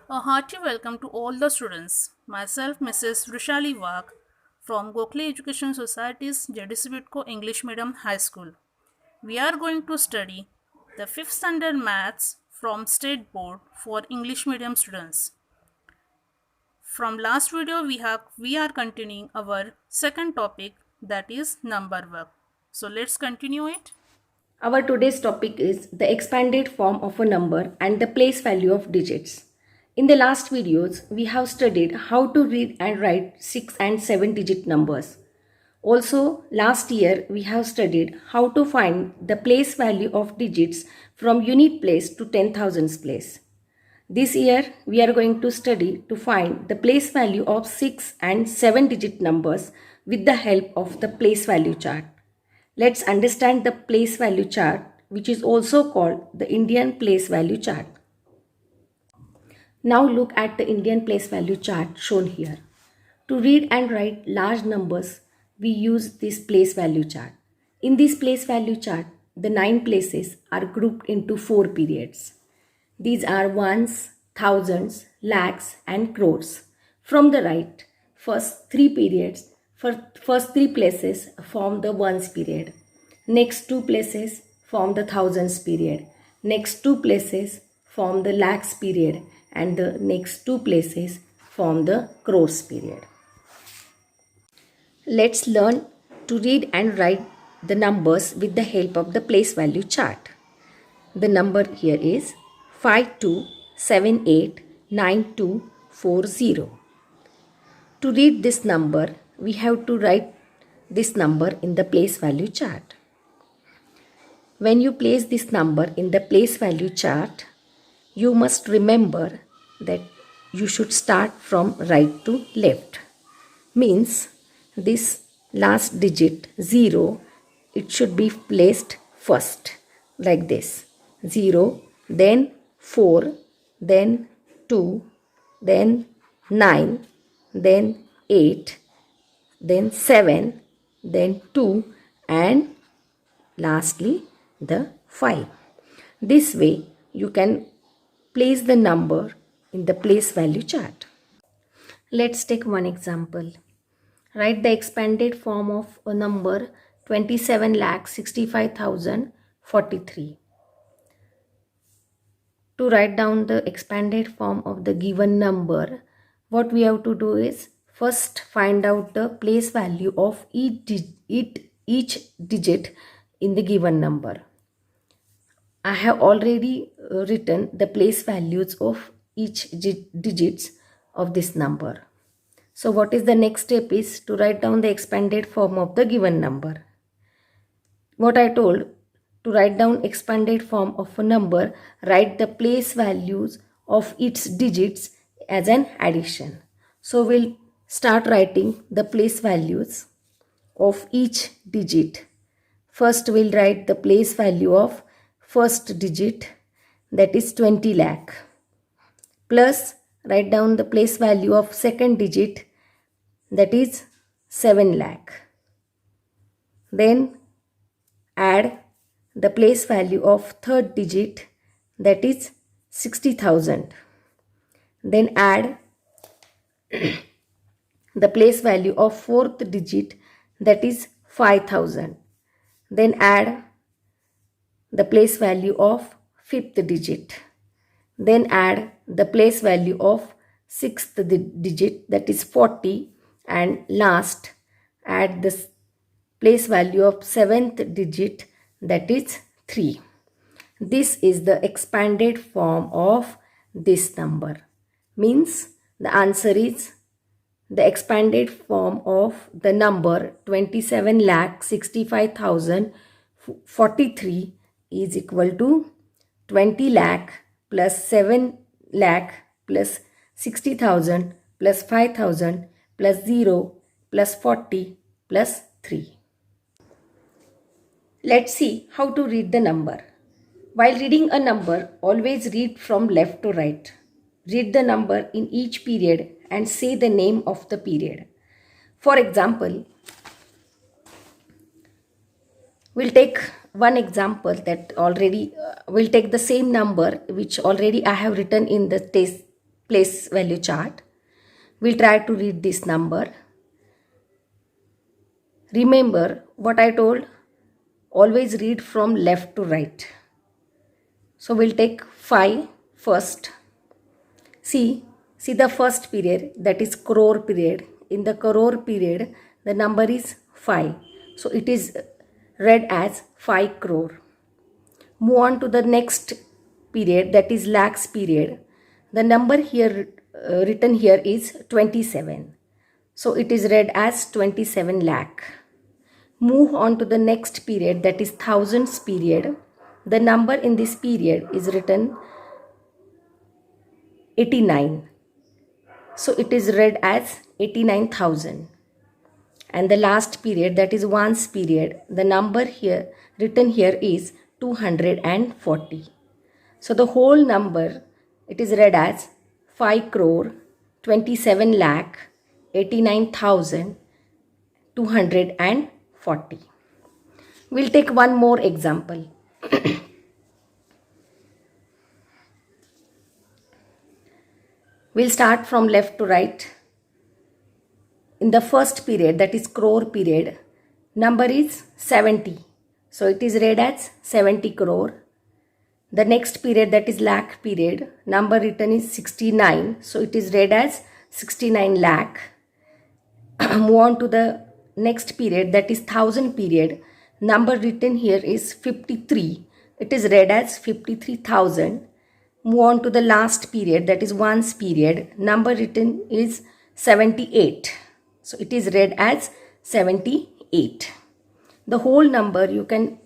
A hearty welcome to all the students. Myself, Mrs. Rushali Wag from Gokhale Education Society's JDC Vitco English Medium High School. We are going to study the 5th standard maths from State Board for English Medium students. From last video we are continuing our second topic, that is number work. So let's continue it. Our today's topic is the expanded form of a number and the place value of digits. In the last videos, we have studied how to read and write 6 and 7 digit numbers. Also, last year we have studied how to find the place value of digits from unit place to 10,000s place. This year we are going to study to find the place value of 6 and 7 digit numbers with the help of the place value chart. Let's understand the place value chart, which is also called the Indian place value chart. Now look at the Indian place value chart shown here. To read and write large numbers, we use this place value chart. In this place value chart, the 9 places are grouped into 4 periods. These are ones, thousands, lakhs and crores. From the right, first 3 periods, first 3 places form the ones period. Next 2 places form the thousands period. Next 2 places form the lakhs period, and the next 2 places form the crores period. Let's learn to read and write the numbers with the help of the place value chart. The number here is 52789240. To read this number, we have to write this number in the place value chart. When you place this number in the place value chart, you must remember that you should start from right to left. Means this last digit 0, it should be placed first like this. 0, then 4, then 2, then 9, then 8, then 7, then 2, and lastly the 5. This way you can place the number in the place value chart. Let's take one example. Write the expanded form of a number 27,65,043. To write down the expanded form of the given number, what we have to do is first find out the place value of each digit in the given number. I have already written the place values of each digits of this number. So what is the next step is to write down the expanded form of the given number. What I told, to write down expanded form of a number, write the place values of its digits as an addition. So we'll start writing the place values of each digit. First we'll write the place value of first digit, that is 20 lakh, plus write down the place value of second digit, that is 7 lakh. Then add the place value of third digit, that is 60,000. Then add the place value of fourth digit, that is 5,000. Then add the place value of fifth digit. Then add the place value of sixth digit, that is 40, and last add the place value of seventh digit, that is 3. This is the expanded form of this number. Means the answer is the expanded form of the number 27,65,043 is equal to 20 lakh plus 7 lakh plus 60,000 plus 5,000 plus 0 plus 40 plus 3. Let's see how to read the number. While reading a number, always read from left to right. Read the number in each period and say the name of the period. For example, we'll take one example that already we'll take the same number which already I have written in the place value chart. We'll try to read this number. Remember what I told, always read from left to right. So we'll take 5 first. See the first period, that is crore period. In the crore period, the number is 5. So it is read as 5 crore. Move on to the next period, that is lakhs period. The number here written here is 27. So it is read as 27 lakh. Move on to the next period, that is thousands period. The number in this period is written 89. So it is read as 89,000. And the last period, that is ones period, the number here written here is 240. So the whole number, it is read as 5 crore 27 lakh 89,240. We'll take one more example. We'll start from left to right. In the first period, that is crore period, number is 70. So it is read as 70 crore. The next period, that is lakh period, number written is 69. So it is read as 69 lakh. Move on to the next period, that is thousand period. Number written here is 53. It is read as 53,000. Move on to the last period, that is ones period. Number written is 78. So it is read as 78. The whole number you can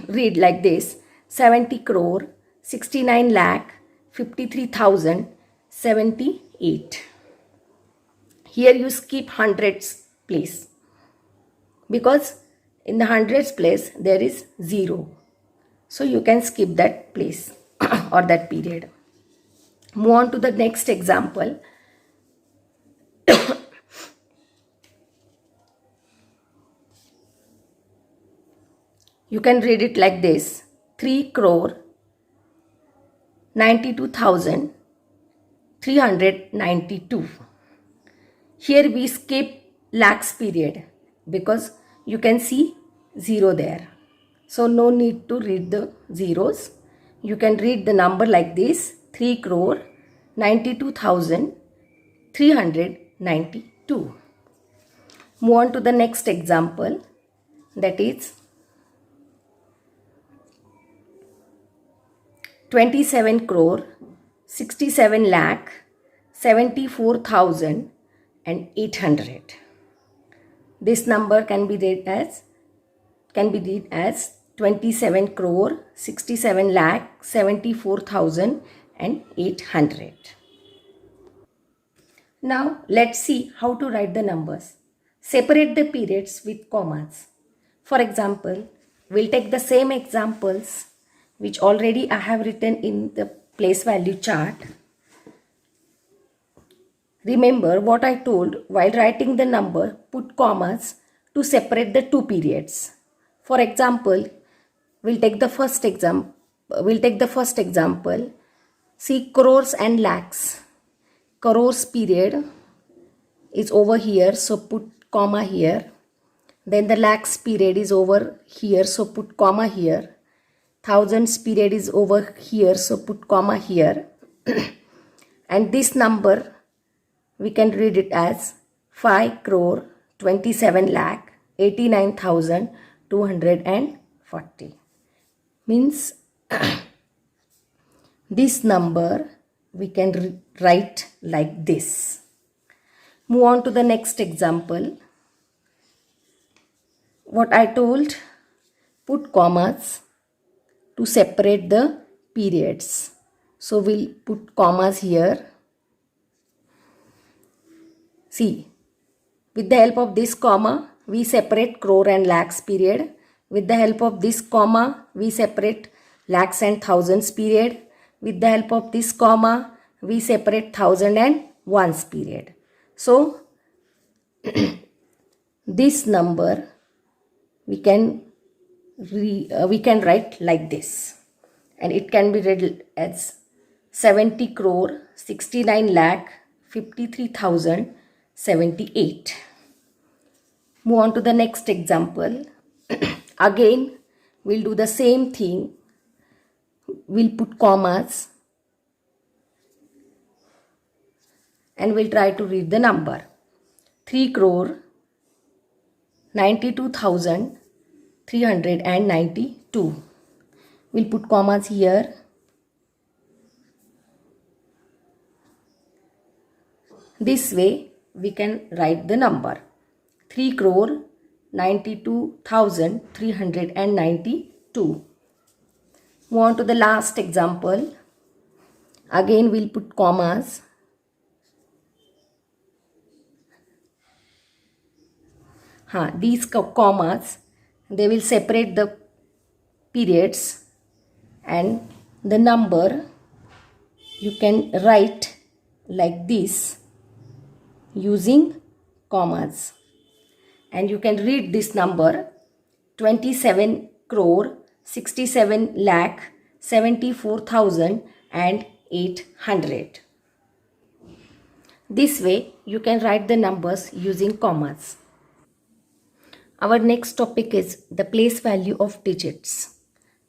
read like this: 70 crore 69 lakh 53,078. Here you skip hundreds place, because in the hundreds place there is 0. So you can skip that place or that period. Move on to the next example. You can read it like this: 3 crore 92,392. Here we skip lakhs period because you can see 0 there. So no need to read the zeros. You can read the number like this: 3 crore 92,392. Move on to the next example, that is 27 crore 67 lakh 74,800. This number can be read as 27 crore 67 lakh 74,800. Now let's see how to write the numbers. Separate the periods with commas. For example, we'll take the same examples which already I have written in the place value chart. Remember what I told: while writing the number, put commas to separate the two periods. For example, we'll take the first example. See, crores and lakhs. Crores period is over here, so put comma here. Then the lakhs period is over here, so put comma here. Thousands period is over here, so put comma here. And this number we can read it as 5 crore 27 lakh 89,240. Means this number we can write like this. Move on to the next example. What I told, put commas to separate the periods. So we'll put commas here. See, with the help of this comma, we separate crore and lakhs period. With the help of this comma, we separate lakhs and thousands period. With the help of this comma, we separate thousand and ones period. So this number we can write like this, and it can be read as 70 crore 69 lakh 53,078. Move on to the next example. Again, we'll do the same thing. We'll put commas and we'll try to read the number. 3 crore 92,392. We'll put commas here. This way we can write the number 3 crore 92,392. Move on to the last example. Again we'll put commas. These commas, they will separate the periods, and the number you can write like this using commas, and you can read this number 27 crore 67 lakh 74,800. This way you can write the numbers using commas. Our next topic is the place value of digits.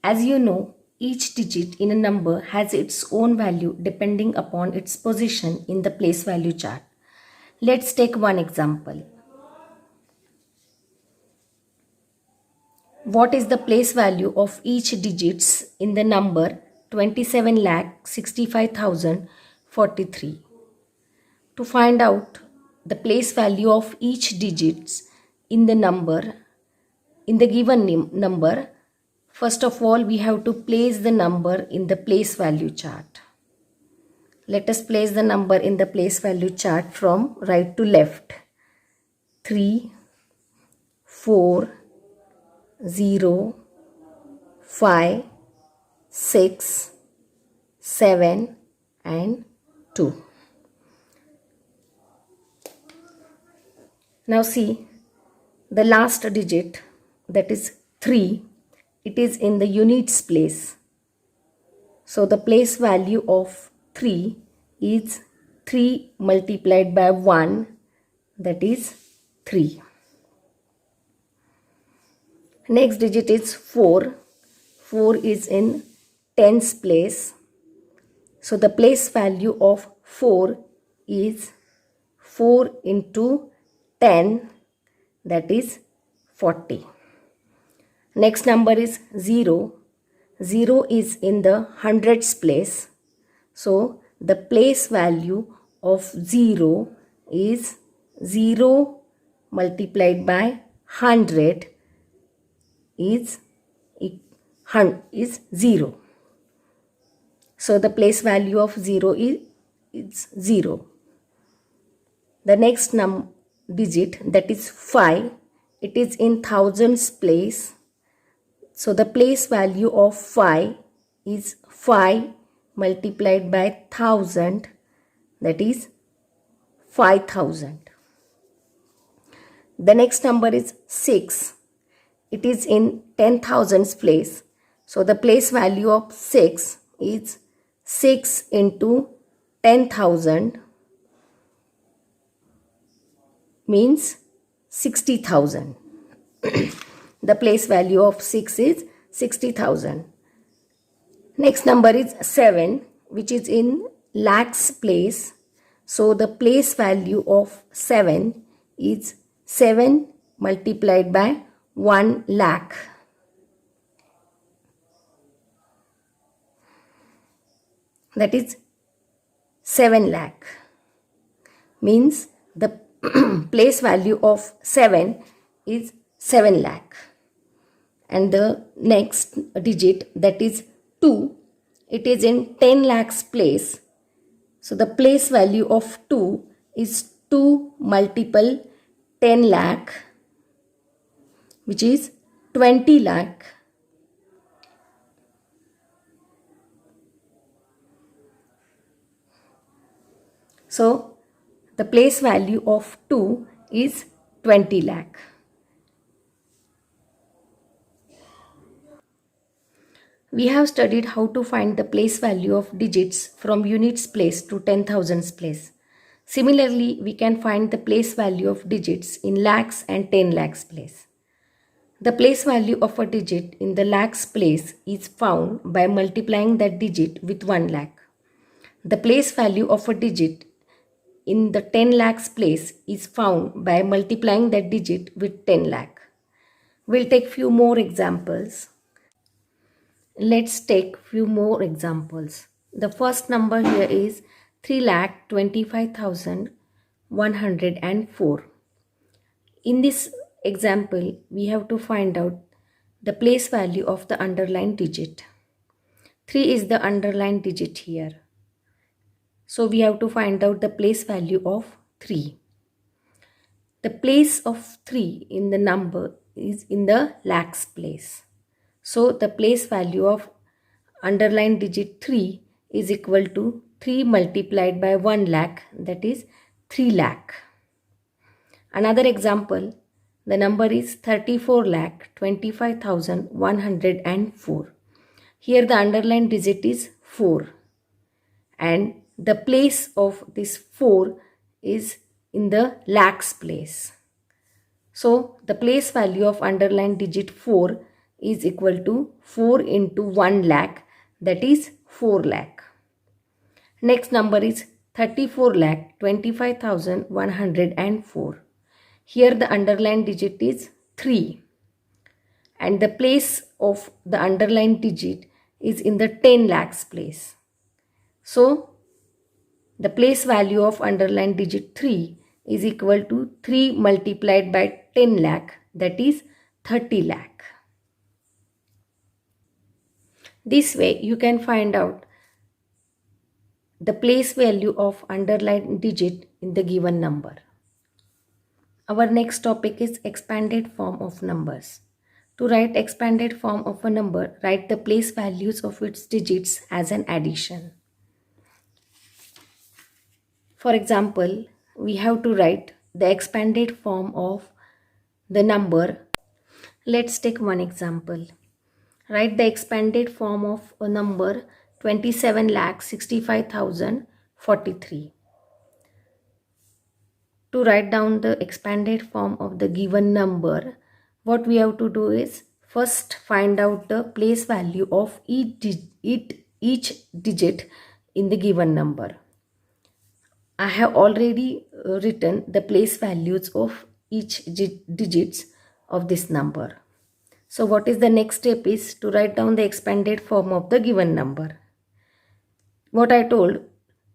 As you know, each digit in a number has its own value depending upon its position in the place value chart. Let's take one example. What is the place value of each digits in the number 27,65,043? To find out the place value of each digits in the number, in the given number, first of all we have to place the number in the place value chart. Let us place the number in the place value chart from right to left. 3, 4, 0, 5, 6, 7 and 2. Now see, the last digit, that is 3, it is in the units place. So the place value of 3 is 3 multiplied by 1, that is 3. Next digit is 4. 4 is in tens place. So the place value of 4 is 4 into 10, that is 40. Next number is 0. 0 is in the hundreds place. So the place value of 0 is 0 multiplied by 100 is 0. So the place value of 0 is 0. The next digit, that is 5, it is in thousands place. So the place value of 5 is 5 multiplied by 1000, that is 5000. The next number is 6. It is in 10,000s place. So the place value of 6 is 6 into 10,000 means 60,000. The place value of 6 is 60,000. Next number is 7, which is in lakhs place. So the place value of 7 is 7 multiplied by 1 lakh. That is 7 lakh. Means the place value of 7 is 7 lakh. And the next digit, that is 2, it is in 10 lakhs place. So the place value of 2 is 2 multiple 10 lakh, which is 20 lakh. So the place value of 2 is 20 lakh. We have studied how to find the place value of digits from units place to 10,000s place. Similarly, we can find the place value of digits in lakhs and 10 lakhs place. The place value of a digit in the lakhs place is found by multiplying that digit with 1 lakh. The place value of a digit in the 10 lakhs place is found by multiplying that digit with 10 lakh. We'll take few more examples. Let's take few more examples. The first number here is 3,25,104. In this example, we have to find out the place value of the underlined digit. 3 is the underlined digit here. So we have to find out the place value of 3. The place of 3 in the number is in the lakhs place. So the place value of underlined digit 3 is equal to 3 multiplied by 1 lakh, that is 3 lakh. Another example, the number is 34,25,104. Here the underlined digit is 4 and the place of this 4 is in the lakhs place. So the place value of underlined digit 4 is equal to 4 into 1 lakh, that is 4 lakh. Next number is 34,25,104. Here the underlined digit is 3 and the place of the underlined digit is in the 10 lakhs place. So the place value of underlined digit 3 is equal to 3 multiplied by 10 lakh, that is 30 lakh. This way you can find out the place value of underlined digit in the given number. Our next topic is expanded form of numbers. To write expanded form of a number, write the place values of its digits as an addition. For example, we have to write the expanded form of the number. Let's take one example. Write the expanded form of a number 27,65,043. To write down the expanded form of the given number, what we have to do is first find out the place value of each digit in the given number. I have already written the place values of each digits of this number. So what is the next step is to write down the expanded form of the given number. What I told,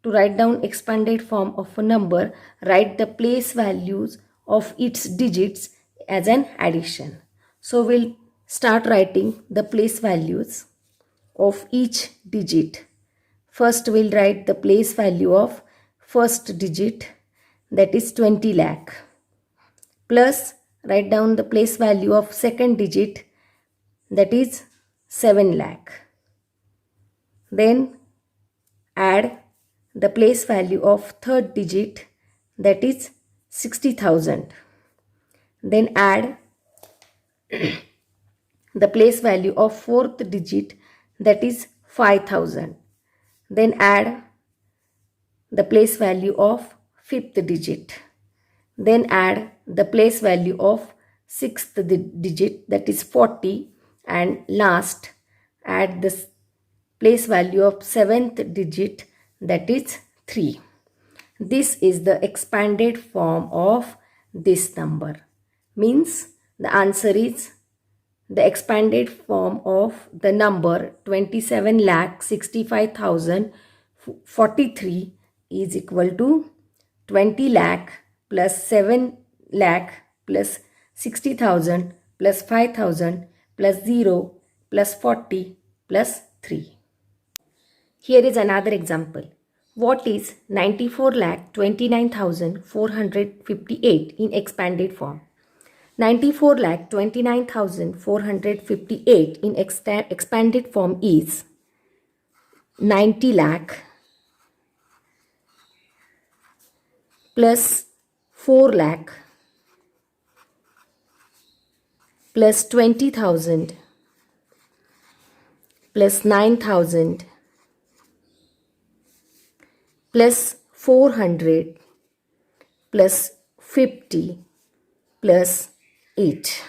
to write down expanded form of a number, write the place values of its digits as an addition. So we'll start writing the place values of each digit. First we'll write the place value of first digit, that is 20 lakh, plus write down the place value of second digit, that is 7 lakh. Then add the place value of third digit, that is 60,000. Then add the place value of fourth digit, that is 5,000. Then add the place value of fifth digit. Then add the place value of sixth digit, that is 40. And last, add the place value of seventh digit, that is 3. This is the expanded form of this number. Means the answer is the expanded form of the number 27,65,043 is equal to 20 lakh plus 7 lakh plus 60,000 plus 5,000 plus 0 plus 40 plus 3. Here is another example. What is 94,29,458 in expanded form? 94,29,458 in expanded form is 90 lakh plus 4 lakh plus 20,000 plus 9,000 plus 400 plus 50 plus 8.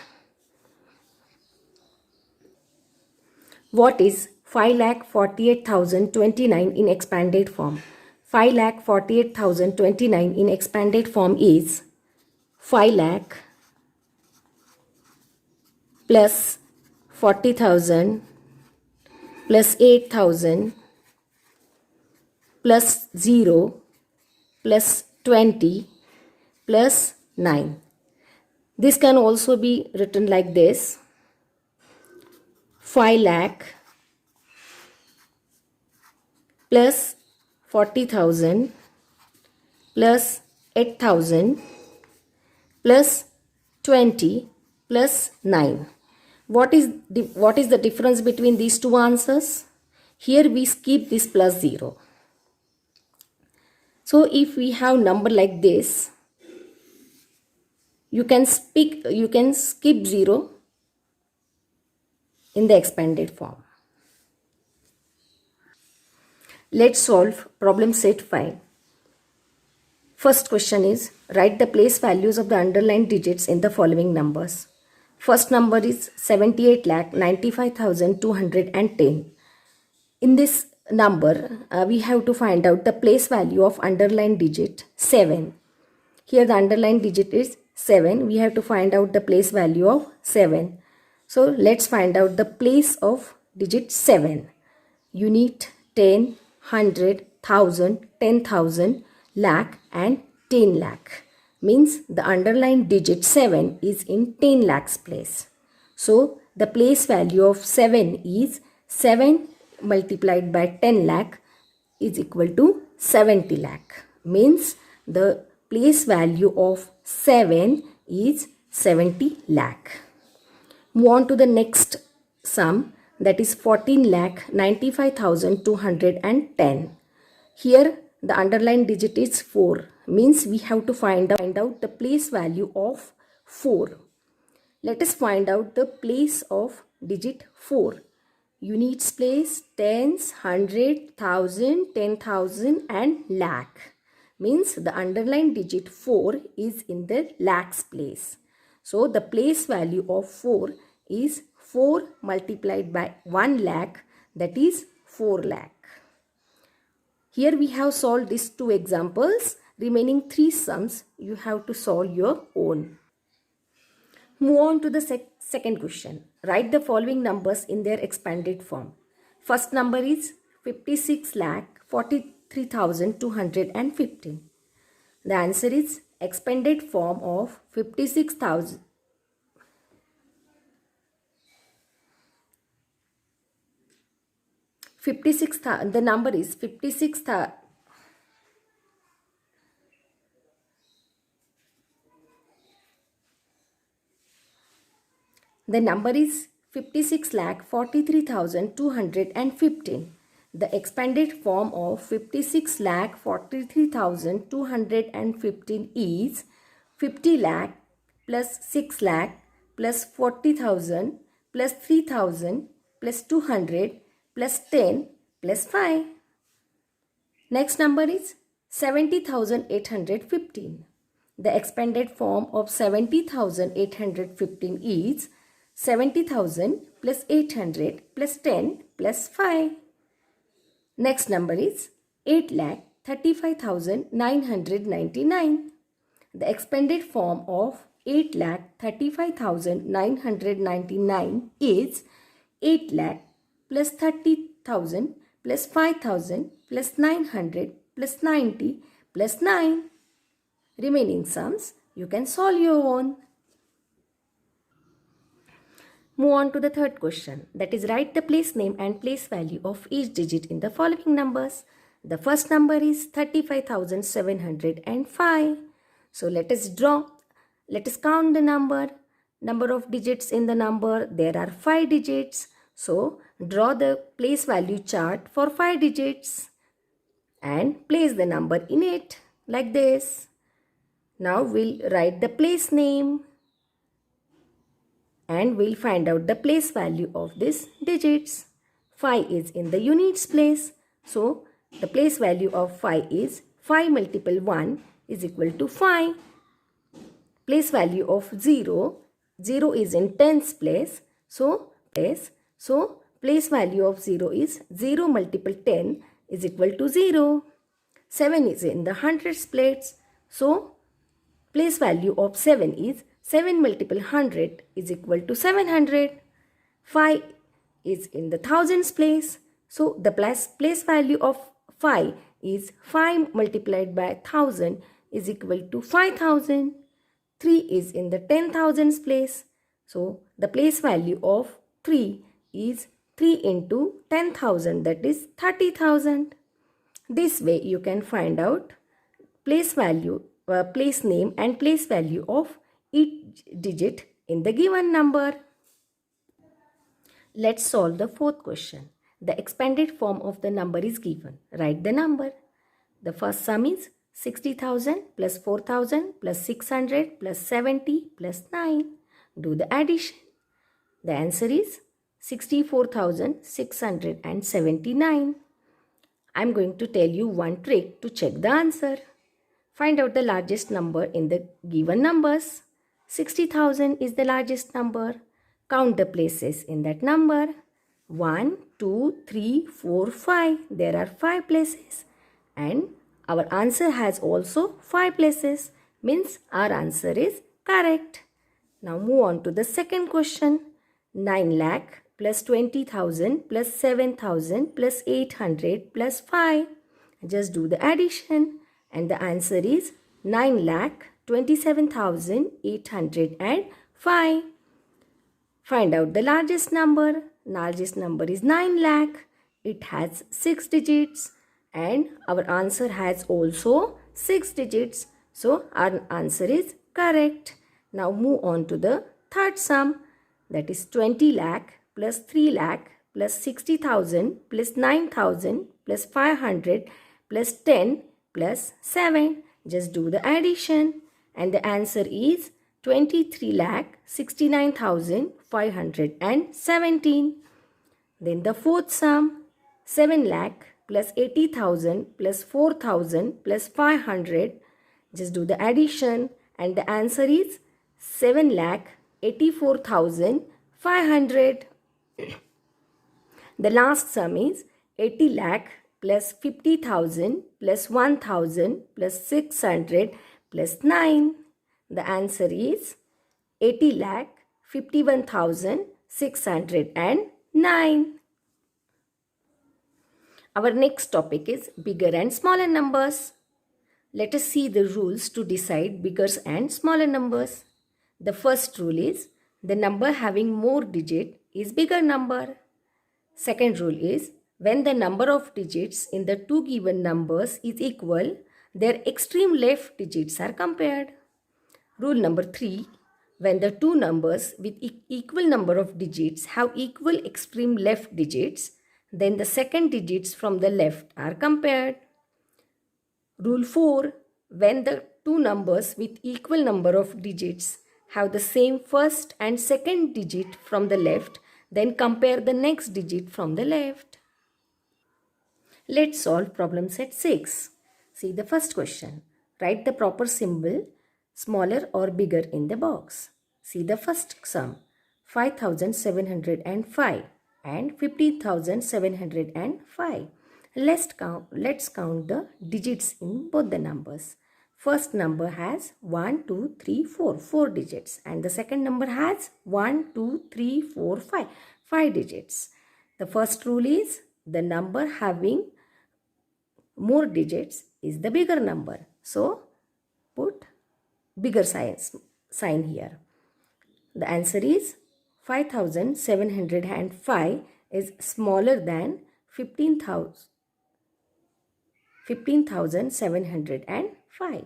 What is 5,48,029 in expanded form? 5,48,029 in expanded form is 5 lakh plus 40,000 plus 8,000 plus 0 plus 20 plus 9. This can also be written like this: 5 lakh plus 40,000 plus 8,000 plus 20 plus 9. What is the difference between these two answers? Here we skip this plus 0. So if we have number like this, you can skip 0 in the expanded form. Let's solve problem set 5. First question is, write the place values of the underlined digits in the following numbers. First number is 78,95,210. In this number, we have to find out the place value of underlined digit 7. Here the underlined digit is 7. We have to find out the place value of 7. So let's find out the place of digit 7. Unit, 10, 100, 1000, 10,000, lakh and 10 lakh. Means the underlined digit 7 is in 10 lakhs place. So the place value of 7 is 7 multiplied by 10 lakh is equal to 70 lakh. Means the place value of 7 is 70 lakh. Move on to the next sum, that is 14,95,210. Here the underlined digit is 4. Means we have to find out the place value of 4. Let us find out the place of digit 4. Units place, tens, 100, 1000, 10,000 and lakh. Means the underlined digit 4 is in the lakhs place. So the place value of 4 is 4 multiplied by 1 lakh, that is 4 lakh. Here we have solved these two examples. Remaining 3 sums you have to solve your own. Move on to the second question. Write the following numbers in their expanded form. First number is 56,43,215. The answer is expanded form of 56,000. The number is 56,000. The number is 56,43,215. The expanded form of 56,43,215 is 50 lakh plus 6 lakh plus 40,000 plus 3,000 plus 200 plus 10 plus 5. Next number is 70,815. The expanded form of 70,815 is 70,000 plus 800 plus 10 plus 5. Next number is 8,35,999. The expanded form of 8,35,999 is 8 lakh plus 30,000 plus 5,000 plus 900 plus 90 plus 9. Remaining sums you can solve your own. Move on to the third question, that is write the place name and place value of each digit in the following numbers. The first number is 35,705. So let us count the number of digits in the number. There are 5 digits. So draw the place value chart for 5 digits and place the number in it like this. Now we'll write the place name and we'll find out the place value of these digits. 5 is in the units place. So the place value of 5 is 5 multiple 1 is equal to 5. Place value of 0, 0 is in tens place. So place value of 0 is 0 multiple 10 is equal to 0. 7 is in the hundreds place. So place value of 7 is 7 multiple 100 is equal to 700. 5 is in the thousands place. So the place value of 5 is 5 multiplied by 1000 is equal to 5000. 3 is in the 10,000s place. So the place value of 3 is 3 into 10,000, that is 30,000. This way you can find out place value, place name and place value of each digit in the given number. Let's solve the fourth question. The expanded form of the number is given. Write the number. The first sum is 60,000 plus 4,000 plus 600 plus 70 plus 9. Do the addition. The answer is 64,679. I am going to tell you one trick to check the answer. Find out the largest number in the given numbers. 60,000 is the largest number. Count the places in that number. 1, 2, 3, 4, 5. There are 5 places. And our answer has also 5 places. Means our answer is correct. Now move on to the second question. 9 lakh plus 20,000 plus 7,000 plus 800 plus 5. Just do the addition. And the answer is 9,27,805. Find out the largest number. Largest number is 9 lakh. It has 6 digits and our answer has also 6 digits. So our answer is correct. Now move on to the third sum, that is 20 lakh plus 3 lakh plus 60,000 plus 9,000 plus 500 plus 10 plus 7. Just do the addition and the answer is 23,69,517. Then the fourth sum, 7 lakh plus 80,000 plus 4,000 plus 500. Just do the addition and the answer is 7,84,500. The last sum is 80 lakh plus 50,000 plus 1,000 plus 600 plus 9. The answer is 80 lakh 51,609. Our next topic is bigger and smaller numbers. Let us see the rules to decide bigger and smaller numbers. The first rule is the number having more digit is bigger number. Second rule is when the number of digits in the two given numbers is equal, their extreme left digits are compared. Rule number 3, when the two numbers with equal number of digits have equal extreme left digits, then the second digits from the left are compared. Rule 4, when the two numbers with equal number of digits have the same first and second digit from the left, then compare the next digit from the left. Let's solve problem set 6. See the first question. Write the proper symbol, smaller or bigger, in the box. See the first sum, 5,705 and 15,705. Let's count the digits in both the numbers. First number has 1, 2, 3, 4, 4 digits, and the second number has 1, 2, 3, 4, 5, 5 digits. The first rule is the number having more digits is the bigger number. So put bigger sign here. The answer is 5,705 is smaller than 15,705.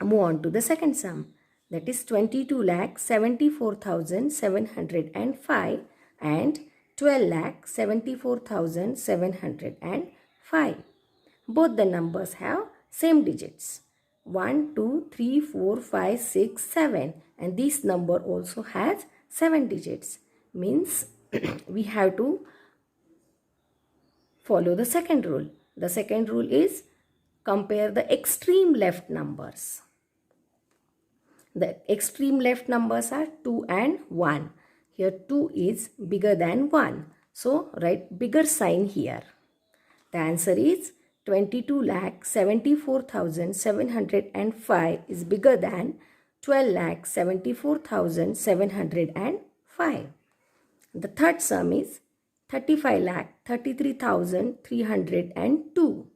Move on to the second sum, that is 22,74,705 and 12,74,705. Both the numbers have same digits, 1, 2, 3, 4, 5, 6, 7, and this number also has 7 digits. Means we have to follow the second rule. The second rule is compare the extreme left numbers. The extreme left numbers are 2 and 1. Here 2 is bigger than 1. So write bigger sign here. The answer is 22,74,705 is bigger than 12,74,705. The third sum is 35,33,302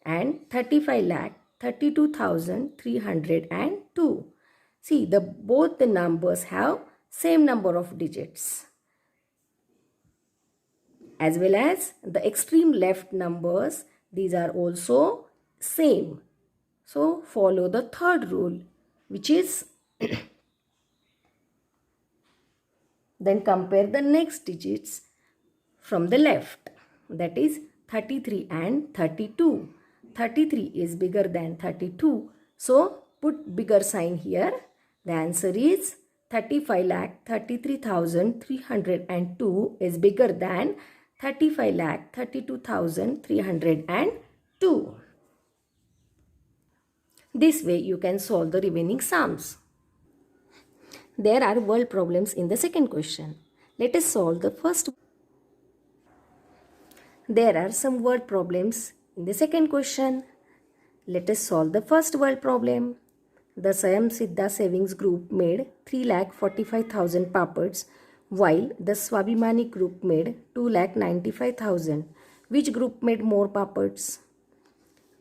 and 35,32,302. See, both the numbers have same number of digits, as well as the extreme left numbers, these are also same. So follow the third rule, which is then compare the next digits from the left, that is 33 and 32. 33 is bigger than 32, so put bigger sign here. The answer is 35,33,302 is bigger than 35,32,302. This way you can solve the remaining sums. There are word problems in the second question. Let us solve the first. There are some word problems in the second question. Let us solve the first word problem. The Swayam Siddha Savings Group made 3,45,000 papads, while the Swabhimani group made 2,95,000. Which group made more papads?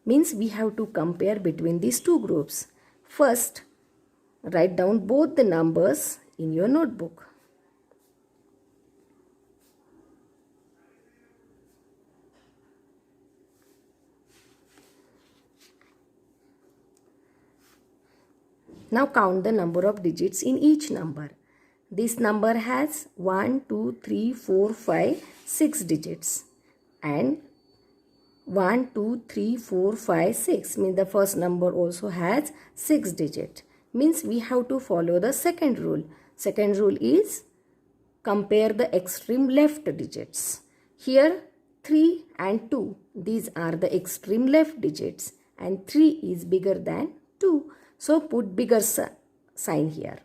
Means we have to compare between these two groups. First, write down both the numbers in your notebook. Now count the number of digits in each number. This number has 1, 2, 3, 4, 5, 6 digits. And 1, 2, 3, 4, 5, 6 means the first number also has 6 digits. Means we have to follow the second rule. Second rule is compare the extreme left digits. Here 3 and 2, these are the extreme left digits, and 3 is bigger than 2. So put bigger sign here.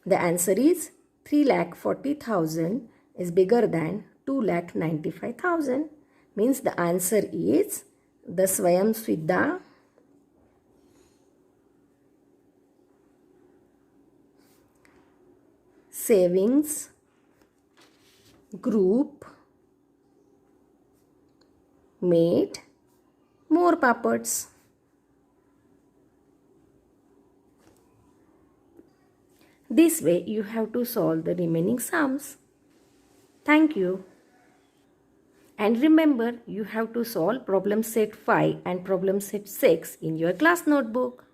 The answer is 3,40,000 is bigger than 2,95,000. Means the answer is the Swayam Siddha Savings Group made more papads. This way you have to solve the remaining sums. Thank you. And remember, you have to solve problem set 5 and problem set 6 in your class notebook.